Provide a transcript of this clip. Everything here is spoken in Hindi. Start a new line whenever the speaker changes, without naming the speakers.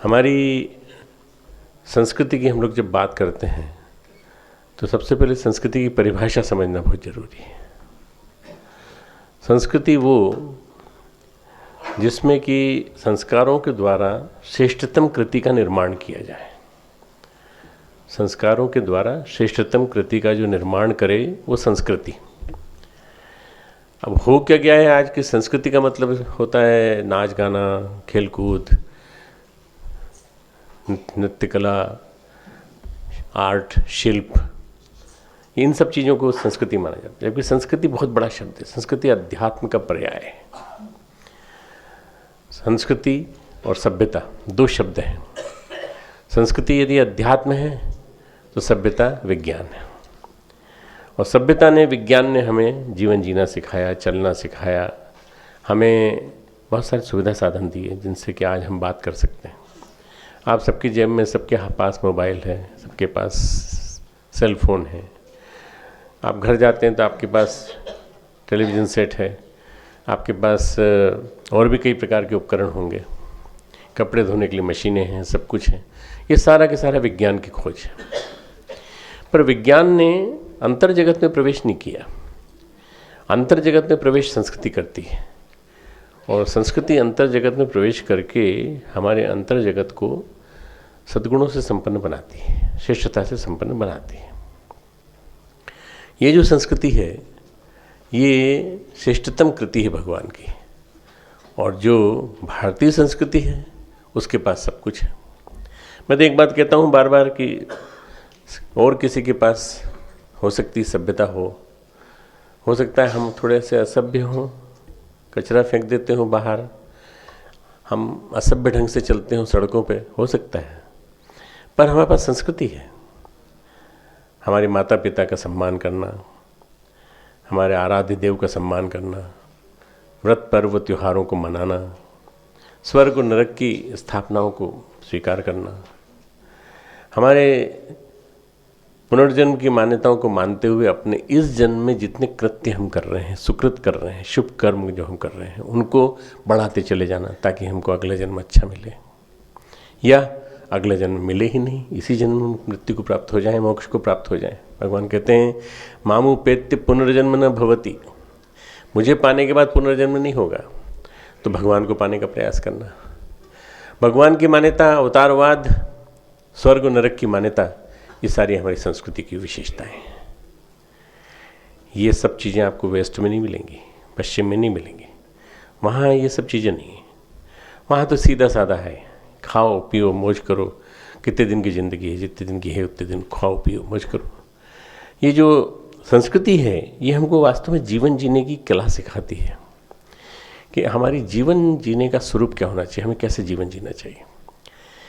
हमारी संस्कृति की हम लोग जब बात करते हैं तो सबसे पहले संस्कृति की परिभाषा समझना बहुत ज़रूरी है। संस्कृति वो जिसमें कि संस्कारों के द्वारा श्रेष्ठतम कृति का निर्माण किया जाए। संस्कारों के द्वारा श्रेष्ठतम कृति का जो निर्माण करे वो संस्कृति। अब हो क्या गया है, आज की संस्कृति का मतलब होता है नाच गाना, खेल कूद, नृत्य कला, आर्ट, शिल्प, इन सब चीज़ों को संस्कृति माना जाता है। जबकि संस्कृति बहुत बड़ा शब्द है। संस्कृति अध्यात्म का पर्याय है। संस्कृति और सभ्यता दो शब्द हैं। संस्कृति यदि अध्यात्म है तो सभ्यता विज्ञान है, और सभ्यता ने, विज्ञान ने हमें जीवन जीना सिखाया, चलना सिखाया, हमें बहुत सारे सुविधा साधन दिए जिनसे कि आज हम बात कर सकते हैं। आप सबकी जेब में, सबके पास मोबाइल है, सबके पास सेल फोन है। आप घर जाते हैं तो आपके पास टेलीविज़न सेट है, आपके पास और भी कई प्रकार के उपकरण होंगे, कपड़े धोने के लिए मशीनें हैं, सब कुछ है। ये सारा के सारा विज्ञान की खोज है। पर विज्ञान ने अंतर जगत में प्रवेश नहीं किया। अंतर जगत में प्रवेश संस्कृति करती है, और संस्कृति अंतर जगत में प्रवेश करके हमारे अंतर जगत को सद्गुणों से संपन्न बनाती है, श्रेष्ठता से संपन्न बनाती है। ये जो संस्कृति है ये श्रेष्ठतम कृति है भगवान की, और जो भारतीय संस्कृति है उसके पास सब कुछ है। मैं तो एक बात कहता हूँ बार बार कि और किसी के पास हो सकती सभ्यता हो सकता है हम थोड़े से असभ्य हों, कचरा फेंक देते हो बाहर, हम असभ्य ढंग से चलते हो सड़कों पे, हो सकता है, पर हमारे पास संस्कृति है। हमारे माता पिता का सम्मान करना, हमारे आराध्य देव का सम्मान करना, व्रत पर्व त्योहारों को मनाना, स्वर्ग और नरक की स्थापनाओं को स्वीकार करना, हमारे पुनर्जन्म की मान्यताओं को मानते हुए अपने इस जन्म में जितने कृत्य हम कर रहे हैं, सुकृत कर रहे हैं, शुभ कर्म जो हम कर रहे हैं, उनको बढ़ाते चले जाना ताकि हमको अगला जन्म अच्छा मिले, या अगला जन्म मिले ही नहीं, इसी जन्म में मृत्यु को प्राप्त हो जाए, मोक्ष को प्राप्त हो जाए। भगवान कहते हैं मामुपेत्य पुनर्जन्म न भवति, मुझे पाने के बाद पुनर्जन्म नहीं होगा। तो भगवान को पाने का प्रयास करना, भगवान की मान्यता, अवतारवाद, स्वर्ग और नरक की मान्यता, ये सारी हमारी संस्कृति की विशेषताएं हैं। ये सब चीज़ें आपको वेस्ट में नहीं मिलेंगी, पश्चिम में नहीं मिलेंगी। वहाँ ये सब चीज़ें नहीं हैं। वहाँ तो सीधा साधा है, खाओ पियो मौज करो, कितने दिन की ज़िंदगी है, जितने दिन की है उतने दिन खाओ पियो मौज करो। ये जो संस्कृति है ये हमको वास्तव में जीवन जीने की कला सिखाती है कि हमारी जीवन जीने का स्वरूप क्या होना चाहिए, हमें कैसे जीवन जीना चाहिए।